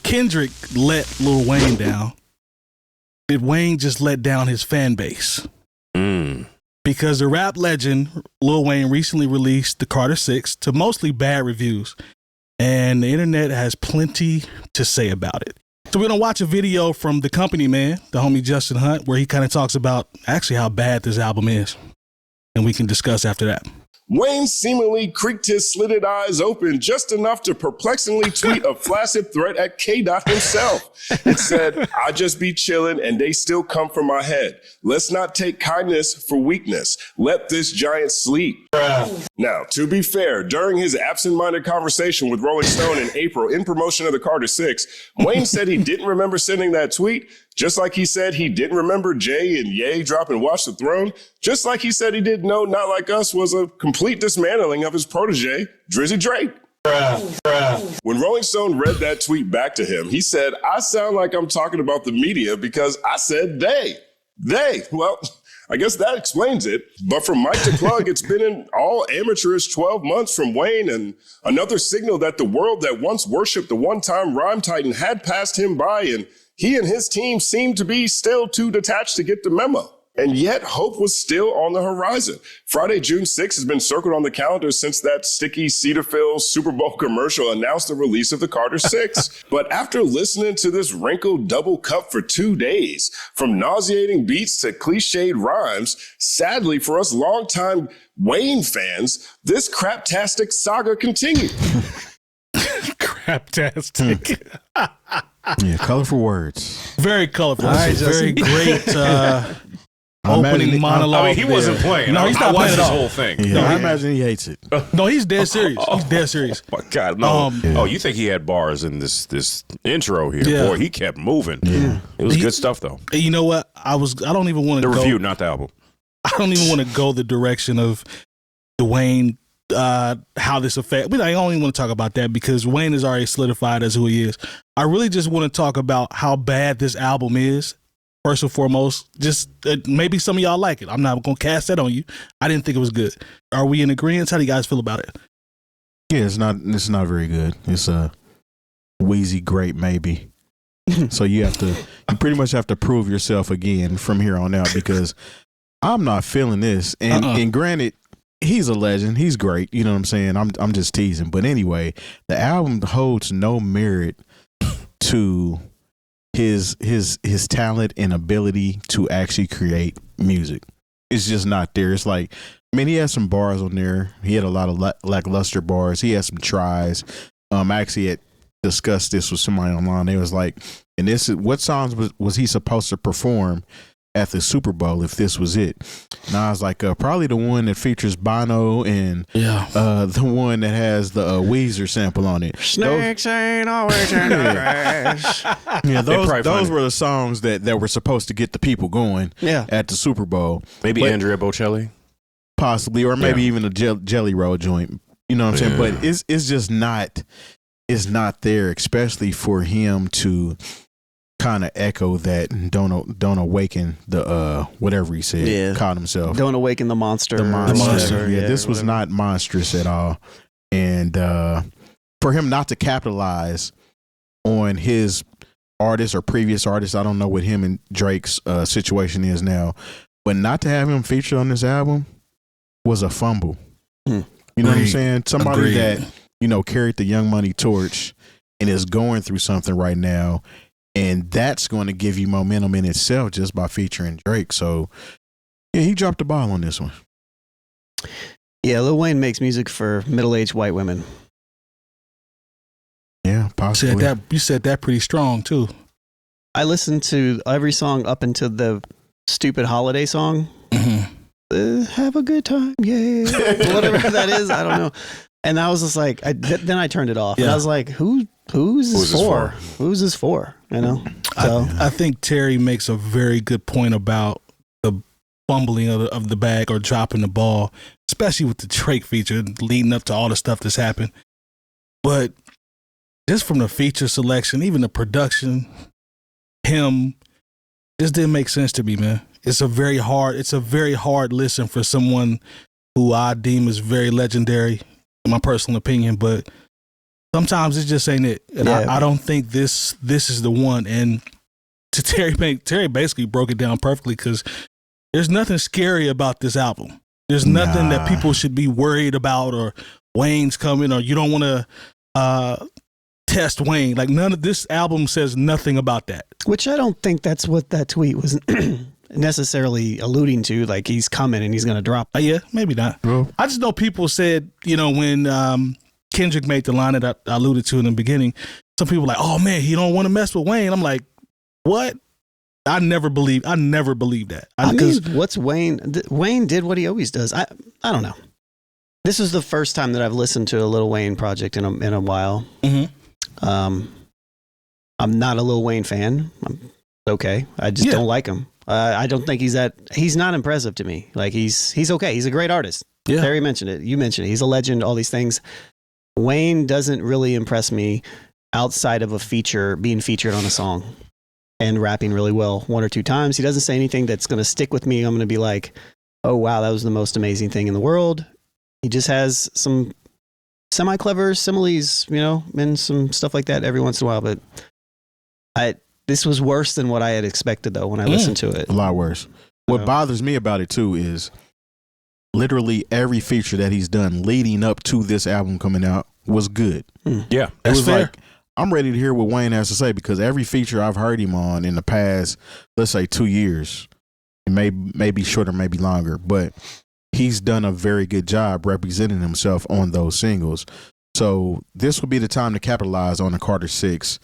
Kendrick let Lil Wayne down, did Wayne just let down his fan base? Because the rap legend Lil Wayne recently released the Carter 6 to mostly bad reviews, and the internet has plenty to say about it. So we're going to watch a video from the company man, the homie Justin Hunt, where he kind of talks about actually how bad this album is, and we can discuss after that. Wayne seemingly creaked his slitted eyes open just enough to perplexingly tweet a flaccid threat at K-Dot himself. It said, "I just be chillin' and they still come for my head. Let's not take kindness for weakness. Let this giant sleep." Now, to be fair, during his absent-minded conversation with Rolling Stone in April in promotion of the Carter 6, Wayne said he didn't remember sending that tweet, just like he said he didn't remember Jay and Ye dropping Watch the Throne, just like he said he didn't know Not Like Us was a complete dismantling of his protege, Drizzy Drake. When Rolling Stone read that tweet back to him, he said, "I sound like I'm talking about the media because I said they. They. Well, I guess that explains it. But from Mike to Plug, it's been an all amateurish 12 months from Wayne, and another signal that the world that once worshipped the one-time rhyme titan had passed him by, and he and his team seemed to be still too detached to get the memo. And yet, hope was still on the horizon. Friday, June 6th has been circled on the calendar since that sticky Cetaphil Super Bowl commercial announced the release of the Carter 6. But after listening to this wrinkled double cup for 2 days, from nauseating beats to cliched rhymes, sadly for us longtime Wayne fans, this craptastic saga continued. Craptastic. Yeah, colorful words. Very colorful. Right, very great opening monologue. I mean, he wasn't playing. No, he's not playing playing this whole thing. Yeah, I imagine he hates it. No, he's dead serious. He's dead serious. Oh my God, no. Oh, you think he had bars in this intro here? Yeah. Boy, he kept moving. Yeah. It was good stuff though. You know what? I don't even want to The go. review, not the album. I don't even want to go the direction of Dwayne, how this affect. I don't even want to talk about that because Wayne is already solidified as who he is. I really just want to talk about how bad this album is. First and foremost, just maybe some of y'all like it. I'm not going to cast that on you. I didn't think it was good. Are we in agreement? How do you guys feel about it? Yeah, it's not very good. It's a wheezy grape maybe. So you pretty much have to prove yourself again from here on out because I'm not feeling this. And granted, he's a legend. He's great. You know what I'm saying? I'm just teasing. But anyway, the album holds no merit to his talent and ability to actually create music. It's just not there. It's like, I mean, he had some bars on there. He had a lot of lackluster bars. He had some tries. I actually had discussed this with somebody online. They was like, and this is what songs was he supposed to perform at the Super Bowl if this was it? And I was like, probably the one that features Bono and the one that has the Weezer sample on it. Snakes ain't always in the grass. Yeah, those were the songs that were supposed to get the people going at the Super Bowl. Maybe Andrea Bocelli? Possibly, or maybe even a Jelly Roll joint. You know what I'm saying? But it's just not, it's not there, especially for him to kind of echo that don't awaken the whatever he said, called himself. Don't awaken the monster. The monster. Yeah, this was not monstrous at all. And for him not to capitalize on his artists or previous artists, I don't know what him and Drake's situation is now, but not to have him featured on this album was a fumble. You know what I'm saying? Somebody that, carried the Young Money torch and is going through something right now. And that's going to give you momentum in itself just by featuring Drake. So, yeah, he dropped the ball on this one. Yeah, Lil Wayne makes music for middle-aged white women. Yeah, possibly. You said that pretty strong, too. I listened to every song up until the stupid holiday song. Have a good time, yeah. Whatever that is, I don't know. And I was just like, then I turned it off. And I was like, who's this for? Who's this for? So I think Terry makes a very good point about the fumbling of the bag or dropping the ball, especially with the Drake feature leading up to all the stuff that's happened. But just from the feature selection, even the production, this didn't make sense to me, man. It's a very hard listen for someone who I deem is very legendary, in my personal opinion. But sometimes it just ain't it. And Yeah. I don't think this is the one. And to Terry basically broke it down perfectly, because there's nothing scary about this album. There's nothing that people should be worried about, or Wayne's coming, or you don't want to test Wayne. Like, none of this album says nothing about that. Which I don't think that's what that tweet was necessarily alluding to. Like, he's coming and he's going to drop. Yeah, maybe not. Well, I just know people said, when Kendrick made the line that I alluded to in the beginning, some people were like, oh man, he don't want to mess with Wayne. I'm like, what? I never believed that. I mean, what's Wayne? Wayne did what he always does. I don't know. This is the first time that I've listened to a Lil Wayne project in a while. Mm-hmm. I'm not a Lil Wayne fan. I'm okay. I just don't like him. I don't think he's not impressive to me. Like, he's okay. He's a great artist. Yeah. Terry mentioned it. You mentioned it. He's a legend, all these things. Wayne doesn't really impress me outside of being featured on a song and rapping really well one or two times. He doesn't say anything that's going to stick with me. I'm going to be like, oh, wow, that was the most amazing thing in the world. He just has some semi-clever similes, and some stuff like that every once in a while. But this was worse than what I had expected, though, when I listened to it. a lot worse. What bothers me about it, too, is literally every feature that he's done leading up to this album coming out was good. Yeah. It was fair. like, I'm ready to hear what Wayne has to say, because every feature I've heard him on in the past, let's say 2 years, it may be shorter, maybe longer, but he's done a very good job representing himself on those singles. So this would be the time to capitalize on the Carter 6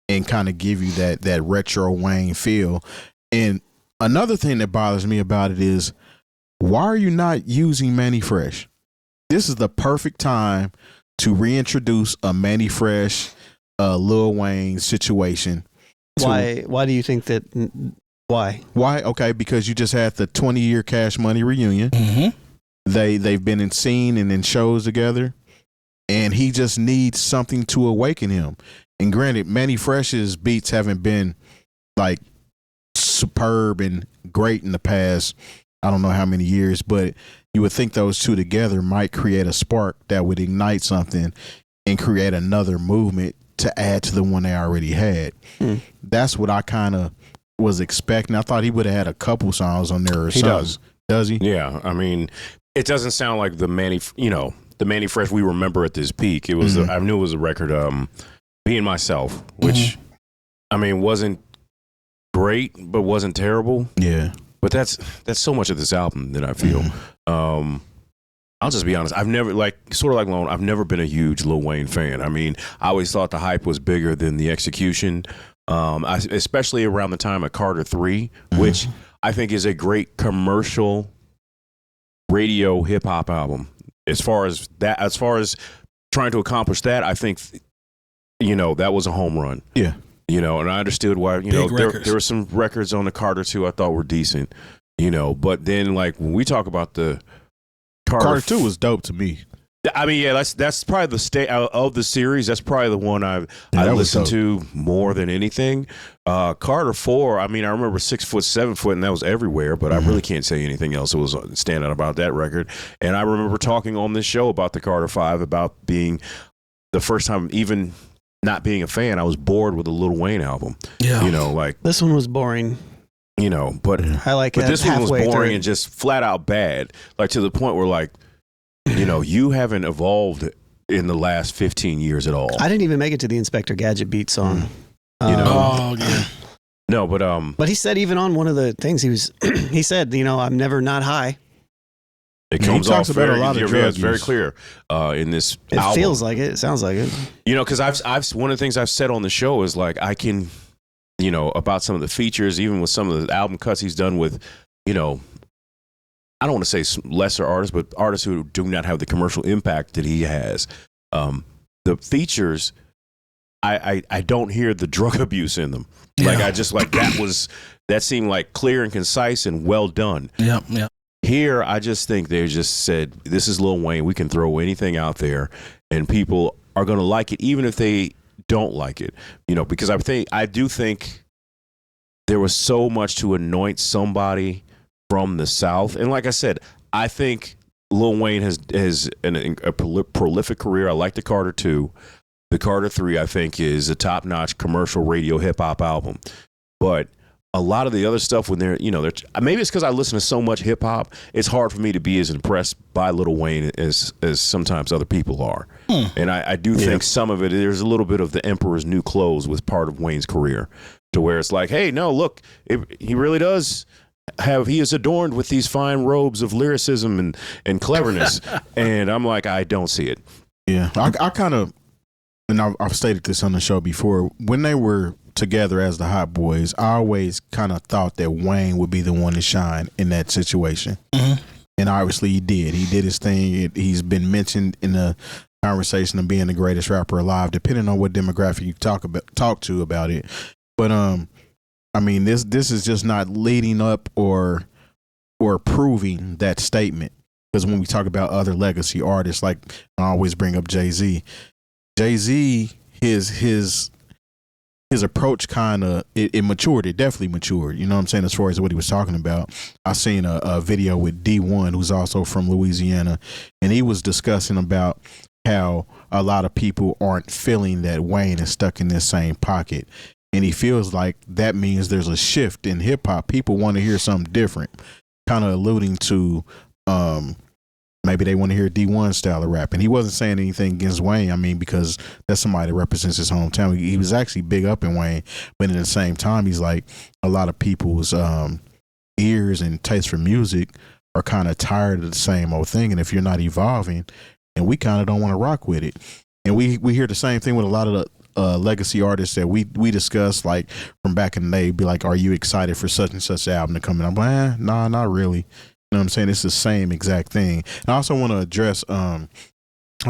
and kind of give you that retro Wayne feel. And another thing that bothers me about it is, why are you not using Manny Fresh? This is the perfect time to reintroduce a Manny Fresh, Lil Wayne situation. Why do you think that? Why? Okay, because you just had the 20-year Cash Money reunion. Mm-hmm. They've been in scene and in shows together, and he just needs something to awaken him. And granted, Manny Fresh's beats haven't been like superb and great in the past, I don't know how many years, but you would think those two together might create a spark that would ignite something and create another movement to add to the one they already had. That's what I kind of was expecting. I thought he would have had a couple songs on there or something. Does he? Yeah. I mean, it doesn't sound like the Manny Fresh we remember at this peak. It was I knew it was a record, Being Myself, which I mean wasn't great, but wasn't terrible. Yeah. But that's so much of this album that I feel. I'll just be honest. I've never Lone. I've never been a huge Lil Wayne fan. I mean, I always thought the hype was bigger than the execution. Especially around the time of Carter 3, which I think is a great commercial radio hip hop album. As far as trying to accomplish that, I think that was a home run. Yeah. And I understood why, there were some records on the Carter 2 I thought were decent, but then like when we talk about the Carter 2 was dope to me. I mean, yeah, that's probably the state of the series. That's probably the one I listened to more than anything. Carter 4, I mean, I remember 6 foot, 7 foot, and that was everywhere, but I really can't say anything else that was stand out about that record. And I remember talking on this show about the Carter 5, about being the first time, even not being a fan, I was bored with the Lil Wayne album. Yeah. Like This one was boring. But I like it. But this one was boring through. and just flat out bad. Like to the point where like, you haven't evolved in the last 15 years at all. I didn't even make it to the Inspector Gadget beat song. Oh yeah. No, but he said even on one of the things he said, I'm never not high. It comes off about a lot of drug it's very use. clear in this It album. feels like it. It sounds like it. Because I've one of the things I've said on the show is like I can, about some of the features, even with some of the album cuts he's done with, I don't want to say lesser artists, but artists who do not have the commercial impact that he has. The features, I don't hear the drug abuse in them. Yeah. Like I just like that seemed like clear and concise and well done. Yeah. Here, I just think they just said, this is Lil Wayne. We can throw anything out there and people are going to like it, even if they don't like it, because I do think there was so much to anoint somebody from the South. And like I said, I think Lil Wayne has a prolific career. I like the Carter 2. The Carter 3, I think, is a top-notch commercial radio hip-hop album. But a lot of the other stuff when they're maybe it's because I listen to so much hip-hop, it's hard for me to be as impressed by Lil Wayne as sometimes other people are. And I do think some of it, there's a little bit of the Emperor's New Clothes with part of Wayne's career, to where it's like, hey, no, look, he really does he is adorned with these fine robes of lyricism and cleverness. And I'm like, I don't see it. Yeah, I kind of, and I've stated this on the show before, when they were together as the Hot Boys, I always kind of thought that Wayne would be the one to shine in that situation. And obviously he did. He did his thing. He's been mentioned in the conversation of being the greatest rapper alive, depending on what demographic you talk to about it. But I mean, this is just not leading up or proving that statement. Because when we talk about other legacy artists, like I always bring up Jay-Z. Jay-Z, his approach kind of it matured. It definitely matured. You know what I'm saying? As far as what he was talking about, I seen a video with D1, who's also from Louisiana, and he was discussing about how a lot of people aren't feeling that Wayne is stuck in this same pocket, and he feels like that means there's a shift in hip hop. People want to hear something different, kind of alluding to maybe they want to hear D1 style of rap. And he wasn't saying anything against Wayne. I mean, because that's somebody that represents his hometown. He was actually big up in Wayne, but at the same time, he's like, a lot of people's ears and taste for music are kind of tired of the same old thing. And if you're not evolving, and we kind of don't want to rock with it. And we hear the same thing with a lot of the legacy artists that we discuss, like from back in the day, be like, are you excited for such and such album to come in? I'm like, nah, not really. You know what I'm saying? It's the same exact thing. And I also want to address, I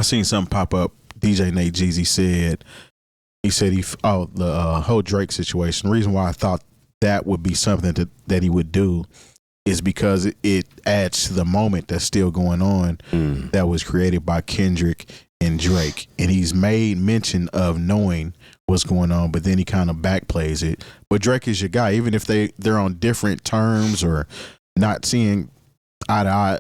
seen something pop up. DJ Nate Jeezy said the whole Drake situation. The reason why I thought that would be something that he would do is because it adds to the moment that's still going on that was created by Kendrick and Drake. And he's made mention of knowing what's going on, but then he kind of backplays it. But Drake is your guy, even if they're on different terms or not seeing eye to eye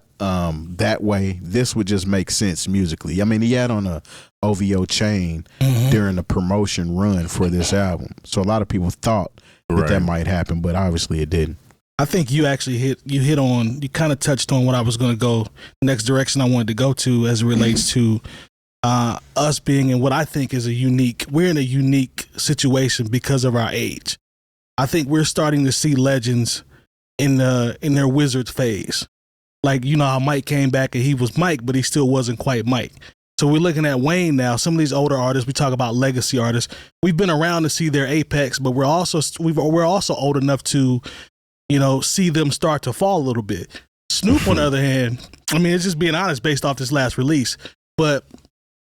that way. This would just make sense musically. I mean, he had on a OVO chain during the promotion run for this album, so a lot of people thought that might happen, but obviously it didn't. I think you actually you kind of touched on what I was going to go next direction I wanted to go to as it relates to us being in what I think is we're in a unique situation because of our age. I think we're starting to see legends in their wizard phase. Like, you know how Mike came back and he was Mike, but he still wasn't quite Mike. So we're looking at Wayne now. Some of these older artists, we talk about legacy artists. We've been around to see their apex, but we're also old enough to, see them start to fall a little bit. Snoop, on the other hand, I mean, it's just being honest based off this last release. But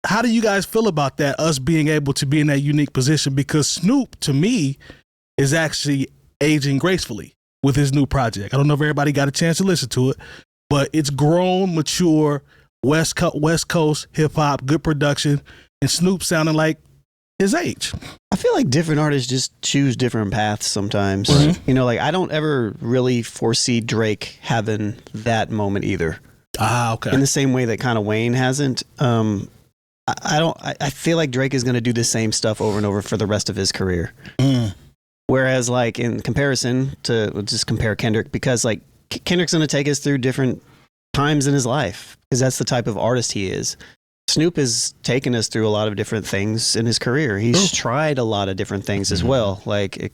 how do you guys feel about that, us being able to be in that unique position? Because Snoop, to me, is actually aging gracefully with his new project. I don't know if everybody got a chance to listen to it, but it's grown, mature, West Coast hip-hop, good production, and Snoop sounding like his age. I feel like different artists just choose different paths sometimes. Like I don't ever really foresee Drake having that moment either. Okay. In the same way that kind of Wayne hasn't. I feel like Drake is going to do the same stuff over and over for the rest of his career. Whereas, like, in comparison to, we'll just compare Kendrick, because like Kendrick's going to take us through different times in his life because that's the type of artist he is. Snoop has taken us through a lot of different things in his career. He's tried a lot of different things as well. Like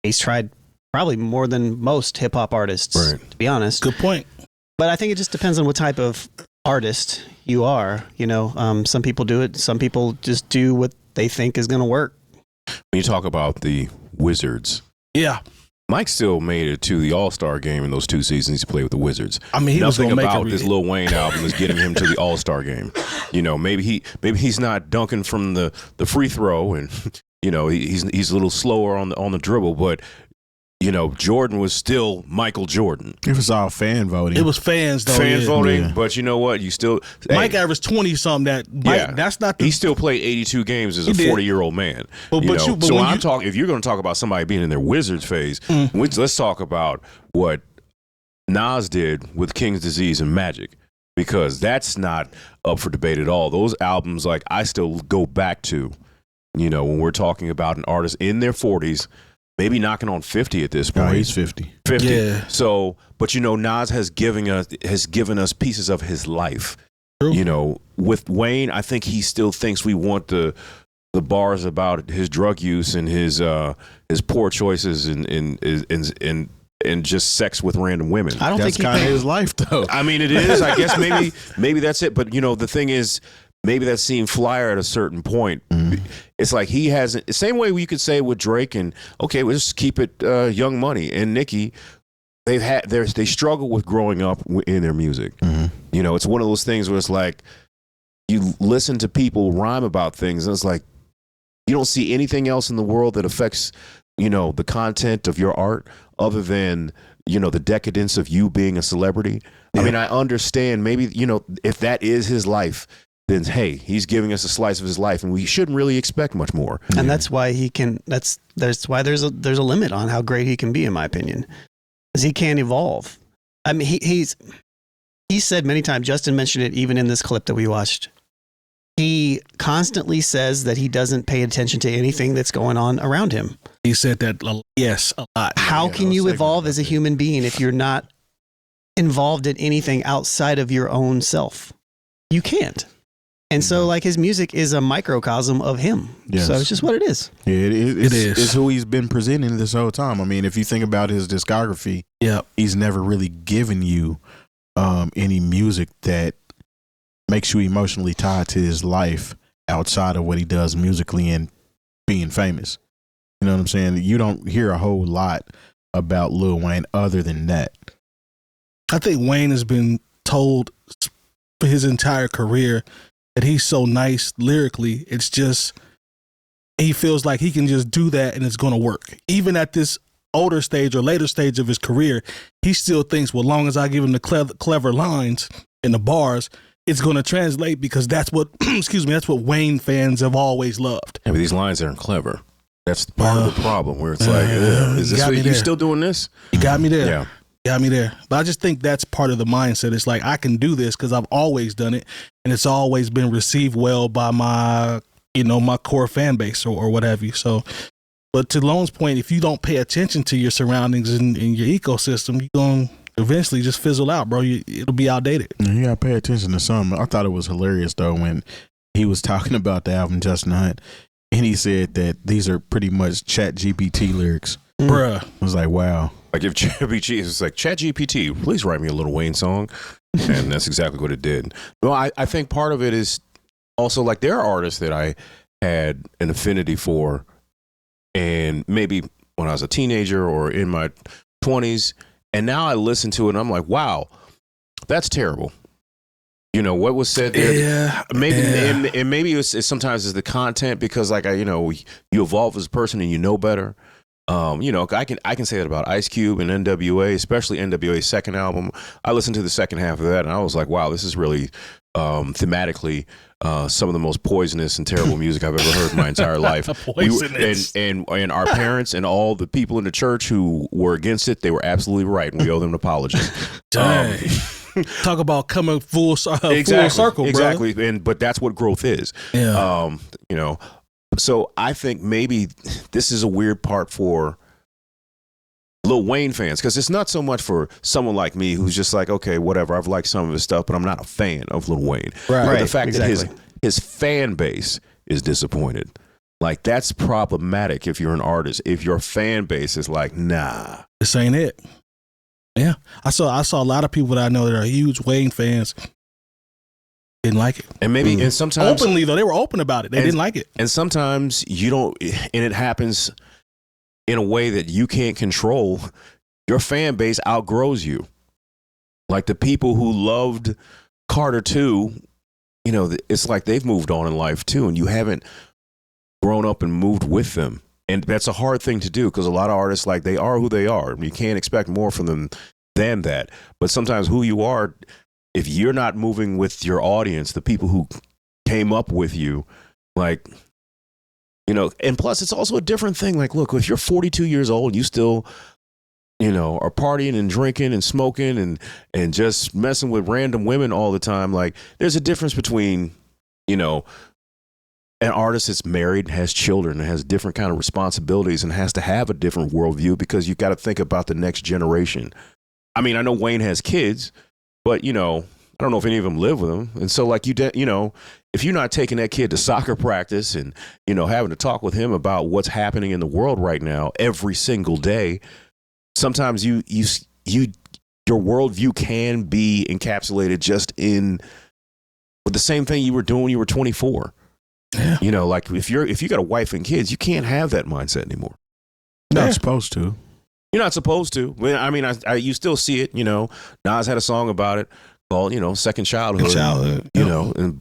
he's tried probably more than most hip hop artists, to be honest. Good point. But I think it just depends on what type of artist you are. Some people do it. Some people just do what they think is going to work. When you talk about the Wizards, Mike still made it to the All-Star game in those 2 seasons he played with the Wizards. I mean, nothing about this Lil Wayne album is getting him to the All-Star game. Maybe he's not dunking from the free throw, and he's a little slower on the dribble, but Jordan was still Michael Jordan. It was all fan voting. It was fans, though. Fan voting, but you know what? You still... Mike averaged 20-something. That's not... He still played 82 games as a 40-year-old man. If you're going to talk about somebody being in their Wizards phase, let's talk about what Nas did with King's Disease and Magic. because that's not up for debate at all. Those albums, like, I still go back to, when we're talking about an artist in their 40s, maybe knocking on 50 at this point. No, he's 50. 50. Yeah. So, but Nas has given us pieces of his life. True. With Wayne, I think he still thinks we want the bars about his drug use and his poor choices and just sex with random women. I don't That's think kind of his life, though. I mean, it is. I guess maybe that's it. But the thing is, maybe that seemed flyer at a certain point. Mm-hmm. It's like he hasn't. The same way you could say with Drake and okay, we'll just keep it Young Money and Nicki. They struggle with growing up in their music. Mm-hmm. It's one of those things where it's like you listen to people rhyme about things, and it's like you don't see anything else in the world that affects the content of your art other than the decadence of you being a celebrity. Yeah. I mean, I understand maybe if that is his life, then hey, he's giving us a slice of his life, and we shouldn't really expect much more. And that's why he can. That's why there's a limit on how great he can be, in my opinion, because he can't evolve. I mean, he's said many times. Justin mentioned it even in this clip that we watched. He constantly says that he doesn't pay attention to anything that's going on around him. He said that, yes, a lot. How can you evolve as a human being if you're not involved in anything outside of your own self? You can't. And so, like, his music is a microcosm of him. Yes. So it's just what it is. Yeah, it is. It's who he's been presenting this whole time. I mean, if you think about his discography, he's never really given you any music that makes you emotionally tied to his life outside of what he does musically and being famous. You know what I'm saying? You don't hear a whole lot about Lil Wayne other than that. I think Wayne has been told for his entire career that he's so nice lyrically. It's just, he feels like he can just do that and it's going to work. Even at this older stage or later stage of his career, he still thinks, well, long as I give him the clever lines and the bars, it's going to translate, because that's what, that's what Wayne fans have always loved. Yeah, but these lines aren't clever. That's part of the problem, where it's like, is this you still doing this? You got me there. Yeah. Got me there. But I just think that's part of the mindset. It's like, I can do this because I've always done it, and it's always been received well by my, my core fan base or what have you. So, but to Lone's point, if you don't pay attention to your surroundings and your ecosystem, you're going to eventually just fizzle out, bro. It'll be outdated. You gotta pay attention to something. I thought it was hilarious though when he was talking about the album Justin Hunt, and he said that these are pretty much Chat GPT lyrics. Bruh. I was like, wow. Like if ChatGPT is like, ChatGPT, please write me a Lil Wayne song, and that's exactly what it did. Well, I think part of it is also like there are artists that I had an affinity for, and maybe when I was a teenager or in my 20s. And now I listen to it and I'm like, wow, that's terrible. What was said there? Yeah. Maybe, and maybe it's sometimes it's the content, because like, you evolve as a person and you know better. I can say that about Ice Cube and NWA, especially NWA's second album. I listened to the second half of that and I was like, wow, this is really thematically some of the most poisonous and terrible music I've ever heard in my entire life. And our parents and all the people in the church who were against it, they were absolutely right, and we owe them an apology. Talk about coming full circle, exactly. But that's what growth is. Yeah. So I think maybe this is a weird part for Lil Wayne fans, because it's not so much for someone like me who's just like, okay, whatever, I've liked some of his stuff, but I'm not a fan of Lil Wayne. Right. But the fact that his fan base is disappointed, like, that's problematic if you're an artist. If your fan base is like, nah, this ain't it. Yeah, I saw a lot of people that I know that are huge Wayne fans didn't like it, and maybe and sometimes openly though, they were open about it. They didn't like it, and sometimes you don't, and it happens in a way that you can't control. Your fan base outgrows you. Like the people who loved Carter 2, it's like they've moved on in life too, and you haven't grown up and moved with them. And that's a hard thing to do, because a lot of artists, like, they are who they are. You can't expect more from them than that. But sometimes who you are, if you're not moving with your audience, the people who came up with you, like, and plus it's also a different thing. Like, look, if you're 42 years old and you still are partying and drinking and smoking and just messing with random women all the time. Like, there's a difference between, an artist that's married, has children, and has different kind of responsibilities and has to have a different worldview, because you got to think about the next generation. I mean, I know Wayne has kids, but, I don't know if any of them live with him. And so, like, if you're not taking that kid to soccer practice and, having to talk with him about what's happening in the world right now every single day, sometimes your worldview can be encapsulated just in with the same thing you were doing when you were 24. Yeah. Like, if you got a wife and kids, you can't have that mindset anymore. You're not supposed to. You're not supposed to. I mean, you still see it. Nas had a song about it called, Second Childhood. And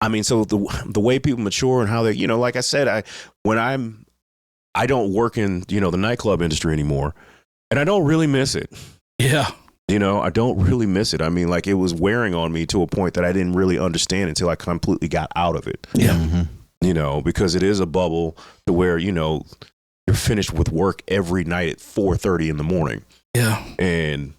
I mean, so the way people mature and how they, like I said, I don't work in, the nightclub industry anymore, and I don't really miss it. Yeah. I don't really miss it. I mean, like, it was wearing on me to a point that I didn't really understand until I completely got out of it. Yeah. Mm-hmm. Because it is a bubble to where, you're finished with work every night at 4:30 in the morning. Yeah. And,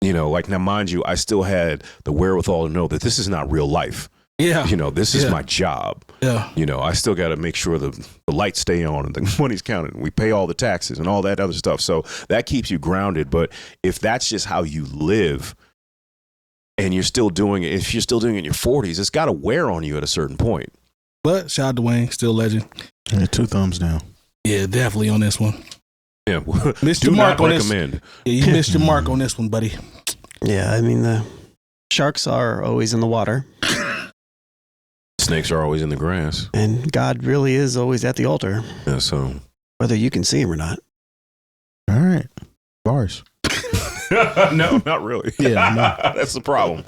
like, now, mind you, I still had the wherewithal to know that this is not real life. Yeah. This is my job. Yeah. I still got to make sure the lights stay on and the money's counted and we pay all the taxes and all that other stuff. So that keeps you grounded. But if that's just how you live and you're still doing it, if you're still doing it in your 40s, it's got to wear on you at a certain point. But shout out to Wayne, still legend. Yeah, 2 thumbs down. Yeah, definitely on this one. Yeah. Missed Do your mark not on recommend. this. Yeah, you missed your mark on this one, buddy. Yeah, I mean, the sharks are always in the water. Snakes are always in the grass. And God really is always at the altar. Yeah, so. Whether you can see him or not. All right. Bars. No, not really. Yeah, no. That's the problem.